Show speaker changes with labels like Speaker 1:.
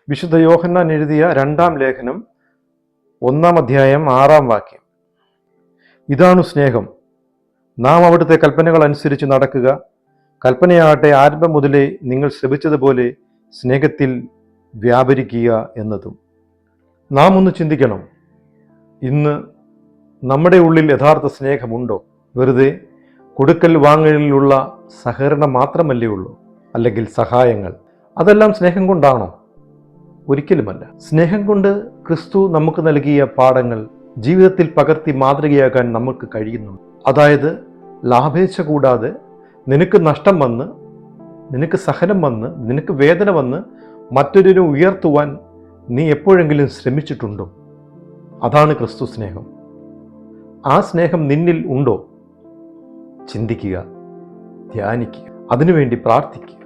Speaker 1: വിശുദ്ധ യോഹന്നാൻ എഴുതിയ 2-ാം ലേഖനം 1-ാം അധ്യായം 6-ാം വാക്യം. ഇതാണു സ്നേഹം, നാം അവിടുത്തെ കൽപ്പനകൾ അനുസരിച്ച് നടക്കുക. കൽപ്പനയാകട്ടെ ആരംഭം മുതലേ നിങ്ങൾ ശ്രമിച്ചതുപോലെ സ്നേഹത്തിൽ വ്യാപരിക്കുക എന്നതും. നാം ഒന്ന് ചിന്തിക്കണം, ഇന്ന് നമ്മുടെ ഉള്ളിൽ യഥാർത്ഥ സ്നേഹമുണ്ടോ? വെറുതെ കൊടുക്കൽ വാങ്ങലിലുള്ള സഹകരണം മാത്രമല്ലേ ഉള്ളൂ? അല്ലെങ്കിൽ സഹായങ്ങൾ, അതെല്ലാം സ്നേഹം കൊണ്ടാണോ? ഒരിക്കലുമല്ല. സ്നേഹം കൊണ്ട് ക്രിസ്തു നമുക്ക് നൽകിയ പാഠങ്ങൾ ജീവിതത്തിൽ പകർത്തി മാതൃകയാക്കാൻ നമുക്ക് കഴിയുന്നു. അതായത് ലാഭേച്ഛ കൂടാതെ നിനക്ക് നഷ്ടം വന്ന്, നിനക്ക് സഹനം വന്ന്, നിനക്ക് വേദന വന്ന് മറ്റൊരുവനെ ഉയർത്തുവാൻ നീ എപ്പോഴെങ്കിലും ശ്രമിച്ചിട്ടുണ്ടോ? അതാണ് ക്രിസ്തു സ്നേഹം. ആ സ്നേഹം നിന്നിൽ ഉണ്ടോ? ചിന്തിക്കുക, ധ്യാനിക്കുക, അതിനുവേണ്ടി പ്രാർത്ഥിക്കുക.